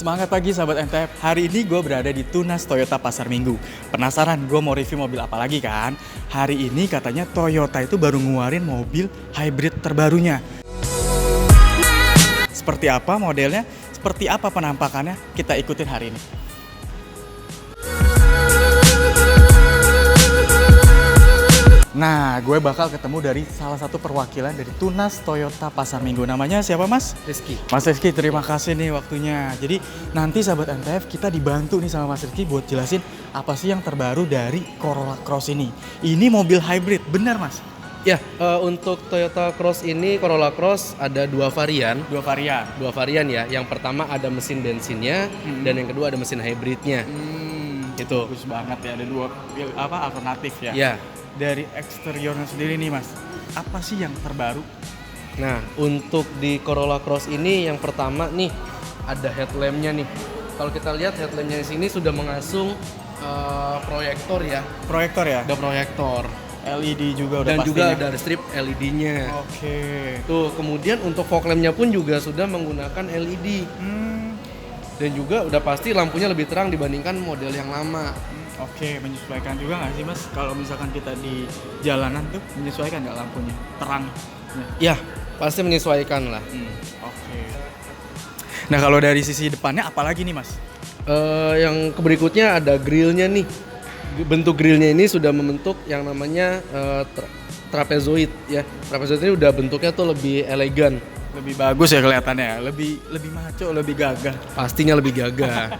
Semangat pagi sahabat MTF, hari ini gue berada di Tunas Toyota Pasar Minggu. Penasaran gue mau review mobil apa lagi kan? Hari ini katanya Toyota itu baru ngeluarin mobil hybrid terbarunya. Seperti apa modelnya, seperti apa penampakannya, kita ikutin hari ini. Nah, gue bakal ketemu dari salah satu perwakilan dari Tunas Toyota Pasar Minggu. Namanya siapa, Mas? Rizky. Mas Rizky, terima kasih nih waktunya. Jadi nanti sahabat MTF kita dibantu nih sama Mas Rizky buat jelasin apa sih yang terbaru dari Corolla Cross ini. Ini mobil hybrid, benar Mas? Ya, untuk Toyota Cross ini, Corolla Cross ada dua varian. Dua varian. Dua varian ya. Yang pertama ada mesin bensinnya dan yang kedua ada mesin hybridnya. Itu. Bagus banget ya, ada dua alternatif ya. Ya. Dari eksteriornya sendiri nih Mas, apa sih yang terbaru? Nah, untuk di Corolla Cross ini yang pertama nih ada headlampnya nih. Kalau kita lihat headlampnya di sini sudah mengasung proyektor ya. Proyektor ya? Ada proyektor. LED juga udah Dan pastinya. juga ada strip LED-nya. Oke. Tuh, kemudian untuk fog lamp-nya pun juga sudah menggunakan LED. Dan juga udah pasti lampunya lebih terang dibandingkan model yang lama. Oke, menyesuaikan juga nggak sih Mas? Kalau misalkan kita di jalanan tuh menyesuaikan nggak lampunya? Terang? Ya, pasti menyesuaikan lah. Oke. Nah kalau dari sisi depannya apalagi nih Mas? Yang berikutnya ada grillnya nih. Bentuk grillnya ini sudah membentuk yang namanya trapezoid ya. Trapezoid ini udah bentuknya tuh lebih elegan. Lebih bagus ya kelihatannya, lebih maco, lebih gagah. Pastinya lebih gagah.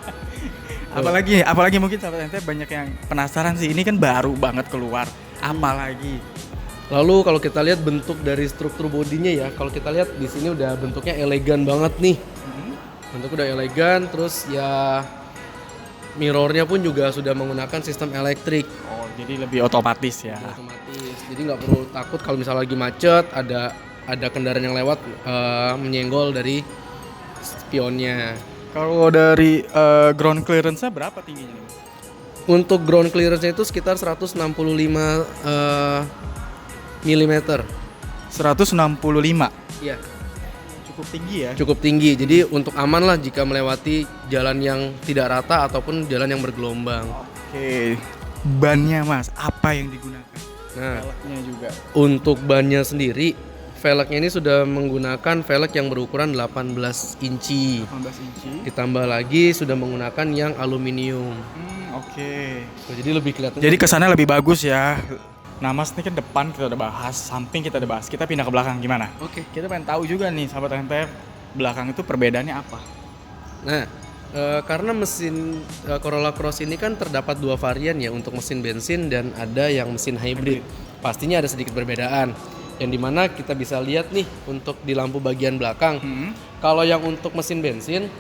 apalagi mungkin sahabat ente banyak yang penasaran sih, ini kan baru banget keluar. Apalagi. Lalu kalau kita lihat bentuk dari struktur bodinya ya, kalau kita lihat di sini udah bentuknya elegan banget nih. Bentuknya udah elegan, terus ya mirrornya pun juga sudah menggunakan sistem elektrik. Oh, jadi lebih otomatis ya. Otomatis. Jadi nggak perlu takut kalau misalnya lagi macet ada kendaraan yang lewat menyenggol dari spionnya. Kalau dari ground clearance-nya berapa tingginya nih? Untuk ground clearance-nya itu sekitar 165 mm. 165? Iya. Cukup tinggi ya? Cukup tinggi, jadi untuk aman lah jika melewati jalan yang tidak rata ataupun jalan yang bergelombang. Oke, bannya Mas, apa yang digunakan? Nah, velgnya juga. Untuk bannya sendiri, velgnya ini sudah menggunakan velg yang berukuran 18 inci. 18 inci. Ditambah lagi sudah menggunakan yang aluminium. Oke. Nah, jadi lebih kelihatan. Jadi kesannya lebih bagus ya. Nah Mas, ini kan depan kita udah bahas, samping kita udah bahas. Kita pindah ke belakang gimana? Oke. Kita pengen tahu juga nih sahabat MTF, belakang itu perbedaannya apa? Nah, karena mesin Corolla Cross ini kan terdapat dua varian ya, untuk mesin bensin dan ada yang mesin hybrid. Pastinya ada sedikit perbedaan. Yang dimana kita bisa lihat nih untuk di lampu bagian belakang. Kalau yang untuk mesin bensin,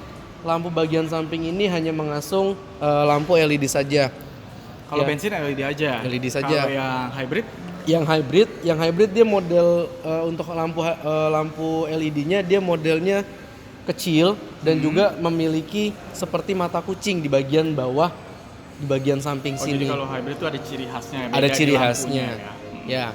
lampu bagian samping ini hanya mengasung lampu LED saja. Kalau Ya. bensin LED aja. LED saja. Kalau yang hybrid? Yang hybrid dia model untuk lampu LED-nya dia modelnya kecil dan juga memiliki seperti mata kucing di bagian bawah, di bagian samping Oh, sini. jadi kalau hybrid itu ada ciri khasnya. Ada beda ciri di lampunya khasnya. Ya.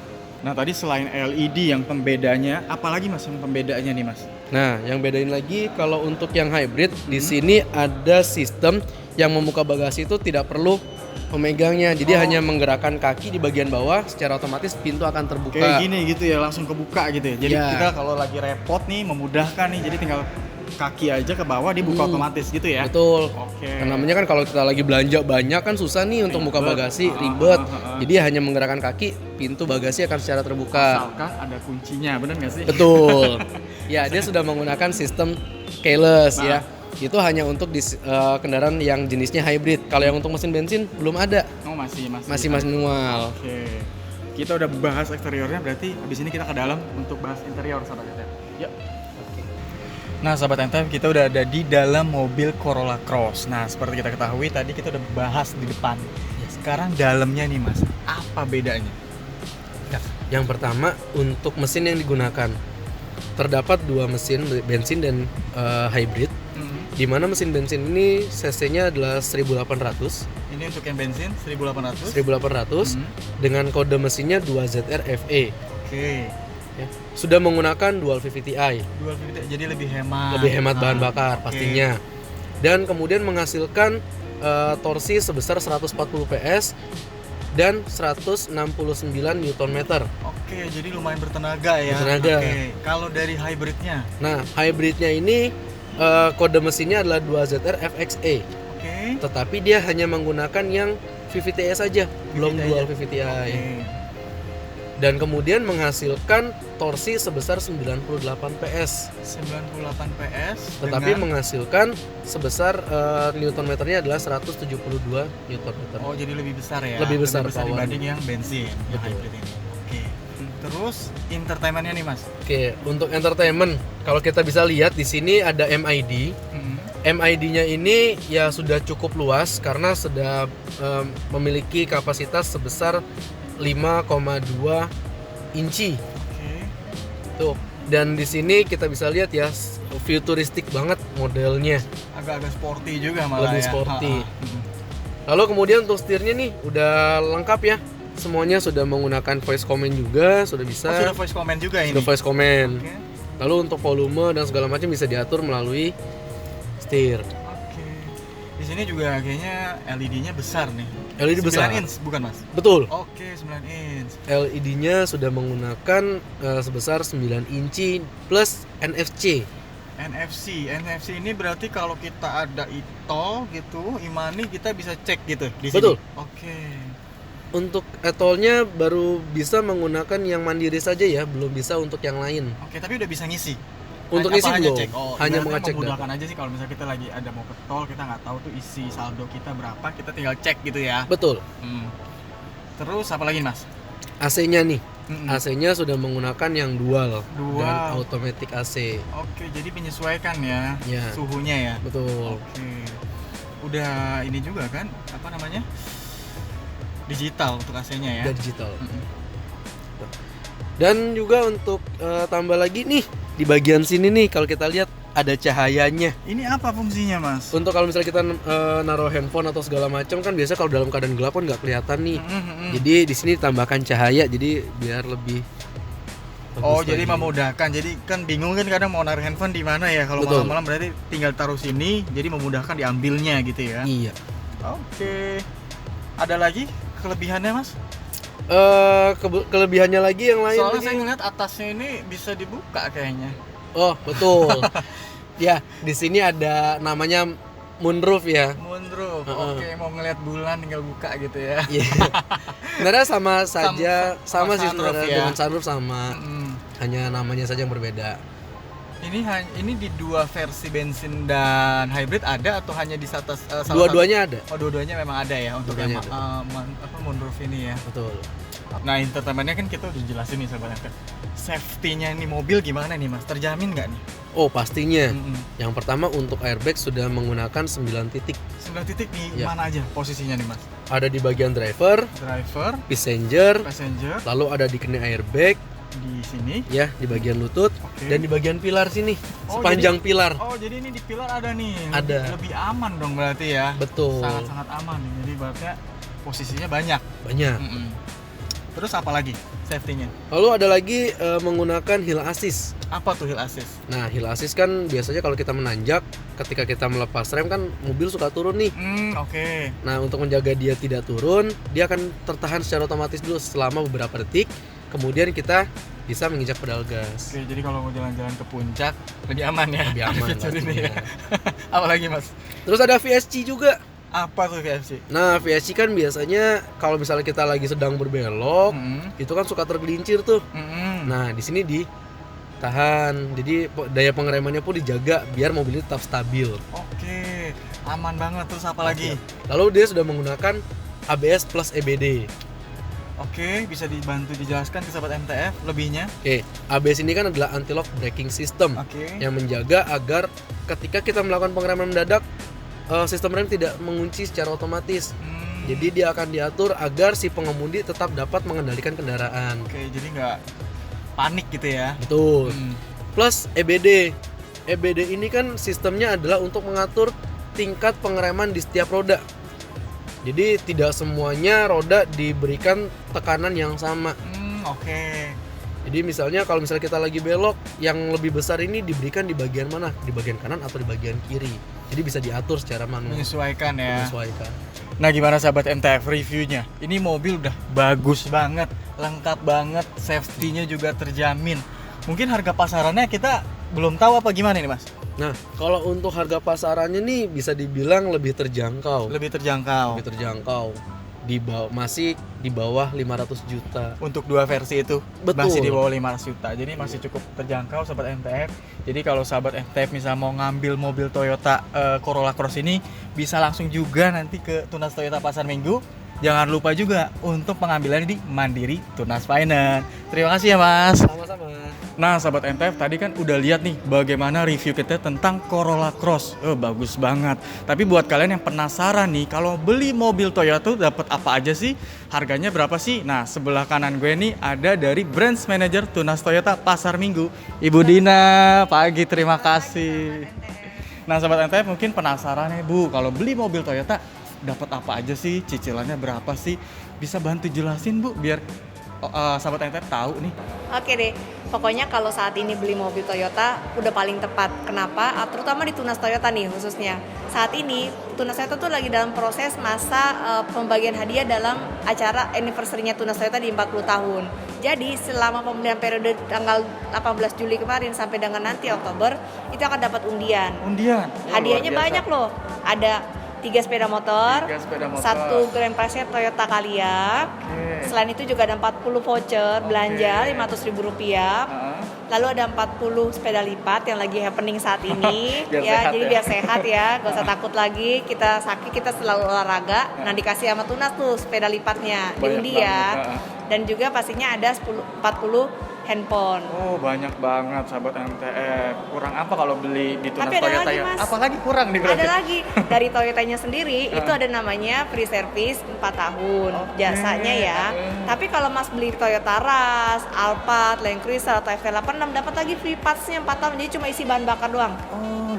Nah tadi selain LED yang pembedanya, apalagi Mas yang pembedanya nih Mas? Nah, yang bedain lagi kalau untuk yang hybrid di sini ada sistem yang membuka bagasi itu tidak perlu memegangnya. Jadi hanya menggerakkan kaki di bagian bawah, secara otomatis pintu akan terbuka. Kayak gini gitu ya, langsung kebuka gitu ya. Jadi Ya. kita kalau lagi repot nih, memudahkan nih, jadi tinggal kaki aja ke bawah dia buka otomatis gitu ya. Betul. Oke. Nah, namanya kan kalau kita lagi belanja banyak kan susah nih untuk buka bagasi, ribet. Jadi hanya menggerakkan kaki, pintu bagasi akan secara terbuka. Asalkan ada kuncinya, bener nggak sih? Betul. Ya, dia sudah menggunakan sistem keyless ya. Itu hanya untuk di kendaraan yang jenisnya hybrid. Kalau yang untuk mesin bensin belum ada. Oh masih Manual. Oke. Kita udah bahas eksteriornya, berarti habis ini kita ke dalam untuk bahas interior sahabat NTF. Yuk. Nah sahabat NTF, kita udah ada di dalam mobil Corolla Cross. Nah seperti kita ketahui tadi kita udah bahas di depan. Sekarang dalamnya nih Mas, apa bedanya? Ya, yang pertama untuk mesin yang digunakan. Terdapat dua mesin, bensin dan hybrid. Di mana mesin bensin ini cc-nya adalah 1800. Ini untuk yang bensin 1800. 1800 dengan kode mesinnya 2ZR FE. Oke. Ya. Sudah menggunakan dual VVT-i. Dual VVT, jadi lebih hemat. Lebih hemat bahan bakar pastinya. dan kemudian menghasilkan torsi sebesar 140 PS dan 169 Nm. Oke, jadi lumayan bertenaga ya. Bertenaga. Oke, kalau dari hybridnya? Nah, hybridnya ini kode mesinnya adalah 2ZR FXE. Oke. Tetapi dia hanya menggunakan yang VVT-i saja, belum VVT-i dual aja. VVT-i. Oke. Dan kemudian menghasilkan torsi sebesar 98 PS. 98 PS Tetapi dengan... menghasilkan sebesar Newton meternya adalah 172 Newton meter. Oh, jadi lebih besar ya? Lebih besar power. dibanding yang bensin, yang Betul. hybrid ini. Oke. Terus entertainment-nya nih, Mas? Oke, untuk entertainment, kalau kita bisa lihat di sini ada MID. MID-nya ini ya sudah cukup luas karena sudah memiliki kapasitas sebesar 5,2 inci. Oke. Tuh. Dan di sini kita bisa lihat ya futuristik banget modelnya. Agak-agak sporty juga malah Lebih ya. sporty. Ha-ha. Lalu kemudian untuk setirnya nih udah lengkap ya. Semuanya sudah menggunakan voice command juga, sudah bisa. Oh, sudah voice command juga ini? Sudah voice command. Oke. Lalu untuk volume dan segala macam bisa diatur melalui setir. Oke. Di sini juga kayaknya LED-nya besar nih. LED 9 besar. inch bukan, Mas? Betul. Oke, 9 inch. LED-nya sudah menggunakan sebesar 9 inci plus NFC. NFC ini berarti kalau kita ada e-tol gitu, e-money kita bisa cek gitu di sini. Betul. Oke. Untuk e-tolnya baru bisa menggunakan yang mandiri saja ya, belum bisa untuk yang lain. Oke, tapi udah bisa ngisi. Untuk Apa isi hanya belum, cek? Oh, hanya ibaratnya mengecek data. memudahkan aja sih kalau misalnya kita lagi ada mau ke tol, kita nggak tahu tuh isi saldo kita berapa, kita tinggal cek gitu ya. Betul. Terus apa lagi, Mas? AC-nya nih, Mm-mm. AC-nya sudah menggunakan yang dual Dual. dan automatic AC. Oke, jadi menyesuaikan ya, Ya. suhunya ya. Betul. Oke. Udah ini juga kan, apa namanya? Digital untuk AC-nya ya. Udah digital. Mm-mm. Dan juga untuk tambah lagi nih di bagian sini nih kalau kita lihat ada cahayanya. Ini apa fungsinya, Mas? Untuk kalau misalnya kita naruh handphone atau segala macam kan biasa kalau dalam keadaan gelap kan nggak kelihatan nih. Mm-mm. Jadi di sini ditambahkan cahaya jadi biar lebih Oh, bagus jadi lagi. memudahkan. Jadi kan bingung kan kadang mau naruh handphone di mana ya. Kalau Betul. malam-malam berarti tinggal taruh sini, jadi memudahkan diambilnya gitu ya. Iya. Oke. Ada lagi kelebihannya, Mas? Kelebihannya lagi yang lain Soalnya ini- saya ngeliat atasnya ini bisa dibuka kayaknya. Oh, betul. Ya, di sini ada namanya moonroof ya. Moonroof. Heeh. Oke, mau ngeliat bulan tinggal buka gitu ya. Iya. Sebenarnya sama saja, sama sama sih sunroof sebenarnya ya. dengan sunroof sama. Mm. Hanya namanya saja yang berbeda. Ini di dua versi bensin dan hybrid ada atau hanya di salah Dua-duanya ada. satu? Oh, dua-duanya memang ada ya untuk yang Dua-duanya moonroof ini ya. Betul. Nah, entertainmentnya kan kita udah jelasin nih sahabat Anchor. Safety-nya ini mobil gimana nih, Mas? Terjamin nggak nih? Oh, pastinya. Mm-mm. Yang pertama untuk airbag sudah menggunakan 9 titik. 9 titik nih, Ya. mana aja posisinya nih, Mas? Ada di bagian driver, Driver, passenger, passenger, lalu ada di kena airbag, di sini. ya di bagian lutut, Oke. dan di bagian pilar sini. Oh, Sepanjang pilar. Oh, jadi ini di pilar ada nih. Ada. Lebih aman dong berarti ya. Betul. Sangat-sangat aman. Jadi berarti posisinya banyak. Banyak. Mm-mm. Terus apa lagi safety-nya? Lalu ada lagi menggunakan hill assist. Apa tuh hill assist? Nah, hill assist kan biasanya kalau kita menanjak, ketika kita melepas rem kan mobil suka turun nih. Oke. Nah, untuk menjaga dia tidak turun, dia akan tertahan secara otomatis dulu selama beberapa detik. Kemudian kita bisa menginjak pedal gas. Oke, jadi kalau mau jalan-jalan ke puncak lebih aman ya. Lebih aman Fitur ini ya. pastinya. Apa lagi, Mas? Terus ada VSC juga. Apa tuh KFC? Nah, VSC kan biasanya kalau misalnya kita lagi sedang berbelok, Mm-mm. itu kan suka tergelincir tuh. Mm-mm. Nah, di sini ditahan. Jadi daya pengeremannya pun dijaga biar mobilnya tetap stabil. Oke, aman banget. Terus apa lagi? Lalu dia sudah menggunakan ABS plus EBD. Oke, bisa dibantu dijelaskan ke sahabat MTF lebihnya? Oke, ABS ini kan adalah anti-lock braking system Oke. yang menjaga agar ketika kita melakukan pengereman mendadak, sistem rem tidak mengunci secara otomatis. Jadi dia akan diatur agar si pengemudi tetap dapat mengendalikan kendaraan. Oke, jadi nggak panik gitu ya? Betul. Hmm. Plus EBD. EBD ini kan sistemnya adalah untuk mengatur tingkat pengereman di setiap roda. Jadi tidak semuanya roda diberikan tekanan yang sama. Oke. Jadi misalnya kalau misalnya kita lagi belok, yang lebih besar ini diberikan di bagian mana? Di bagian kanan atau di bagian kiri. Jadi bisa diatur secara manual. Menyesuaikan ya. Menyesuaikan. Nah gimana sahabat MTF reviewnya? Ini mobil udah bagus banget, lengkap banget, safety-nya juga terjamin. Mungkin harga pasarannya kita belum tahu apa gimana nih Mas? Nah, kalau untuk harga pasarannya nih bisa dibilang lebih terjangkau. Lebih terjangkau. Lebih terjangkau. Masih di bawah 500 juta. Untuk dua versi itu Betul. masih di bawah 500 juta. Jadi masih cukup terjangkau sahabat MTF. Jadi kalau sahabat MTF misal mau ngambil mobil Toyota Corolla Cross ini bisa langsung juga nanti ke Tunas Toyota Pasar Minggu. Jangan lupa juga untuk pengambilannya di Mandiri Tunas Finance. Terima kasih ya Mas. Sama-sama. Nah sahabat MTF tadi kan udah lihat nih bagaimana review kita tentang Corolla Cross. Bagus banget. Tapi buat kalian yang penasaran nih, kalau beli mobil Toyota tuh dapat apa aja sih? Harganya berapa sih? Nah sebelah kanan gue nih ada dari Branch Manager Tunas Toyota Pasar Minggu, Ibu Dina. Pagi, terima kasih. Nah sahabat MTF mungkin penasaran nih Bu, kalau beli mobil Toyota dapat apa aja sih? Cicilannya berapa sih? Bisa bantu jelasin Bu biar sahabat MTF tahu nih. Oke deh, pokoknya kalau saat ini beli mobil Toyota udah paling tepat. Kenapa? Terutama di Tunas Toyota nih khususnya. Saat ini Tunas Toyota tuh lagi dalam proses masa pembagian hadiah dalam acara anniversary-nya Tunas Toyota di 40 tahun. Jadi selama pembelian periode tanggal 18 Juli kemarin sampai dengan nanti Oktober itu akan dapat undian. Undian. Hadiahnya banyak loh. Ada 3 sepeda motor, 1 Grand Prix Toyota Calya. Selain itu juga ada 40 voucher belanja Rp500.000. Lalu ada 40 sepeda lipat yang lagi happening saat ini. Biar sehat ya, gak usah takut lagi. Kita sakit, kita selalu olahraga. Nah dikasih sama Tunas tuh sepeda lipatnya, diundi ya. Dan juga pastinya ada 40 handphone. Banyak banget sahabat MTF. Kurang apa kalau beli di Tunas Tapi ada Toyota lagi, ya? Mas. Apalagi kurang nih berarti? Ada lagi dari Toyotanya sendiri itu ada namanya free service 4 tahun jasanya ya. Tapi kalau Mas beli Toyota Rush, Alphard, Land Cruiser atau FV86 dapat lagi free parts-nya 4 tahun. Jadi cuma isi bahan bakar doang.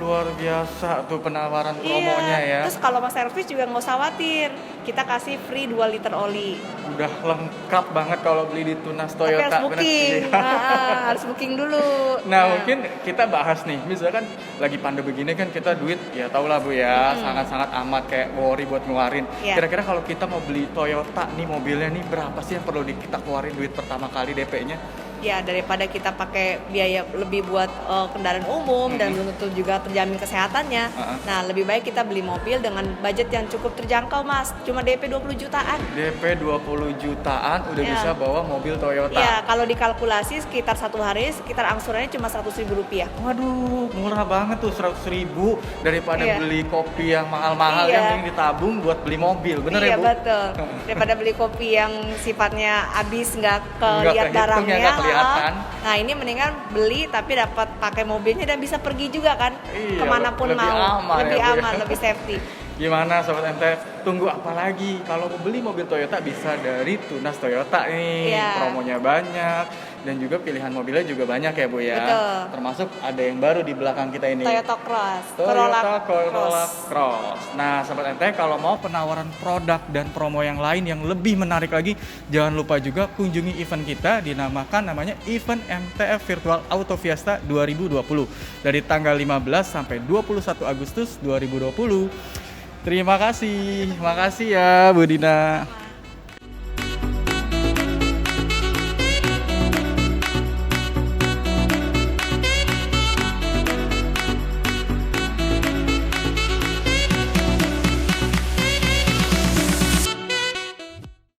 Luar biasa tuh penawaran promonya ya. Terus kalau Mas servis juga nggak usah khawatir. Kita kasih free 2 liter oli. Udah lengkap banget kalau beli di Tunas Tapi Toyota. harus booking. Harus booking dulu. Nah, mungkin kita bahas nih, misalkan lagi pandemi begini kan kita duit ya tau lah Bu ya, sangat-sangat amat kayak worry buat ngeluarin. Kira-kira kalau kita mau beli Toyota nih mobilnya nih berapa sih yang perlu kita keluarin duit pertama kali DP-nya? Ya daripada kita pakai biaya lebih buat kendaraan umum dan belum tentu juga terjamin kesehatannya. Nah lebih baik kita beli mobil dengan budget yang cukup terjangkau Mas. Cuma DP 20 jutaan. DP 20 jutaan udah bisa bawa mobil Toyota. Iya, kalau dikalkulasi sekitar 1 hari sekitar angsurannya cuma Rp100.000. Waduh, murah banget tuh 100.000 daripada beli kopi yang mahal-mahal yang mending ditabung buat beli mobil. Bener ya Bu? Iya betul. Daripada beli kopi yang sifatnya habis nggak kelihat barangnya. Kelihatan. Nah ini mendingan beli tapi dapat pakai mobilnya dan bisa pergi juga kan kemanapun lebih mau. Aman, lebih ya, aman, lebih safety. Gimana Sobat MTF? Tunggu apa lagi? Kalau mau beli mobil Toyota bisa dari Tunas Toyota nih. Promonya banyak dan juga pilihan mobilnya juga banyak ya Bu ya. Betul. Termasuk ada yang baru di belakang kita ini. Toyota Cross. Toyota Corolla Cross. Nah Sobat MTF kalau mau penawaran produk dan promo yang lain yang lebih menarik lagi, jangan lupa juga kunjungi event kita namanya Event MTF Virtual Auto Fiesta 2020 dari tanggal 15 sampai 21 Agustus 2020. Terima kasih. Makasih ya Bu Dina.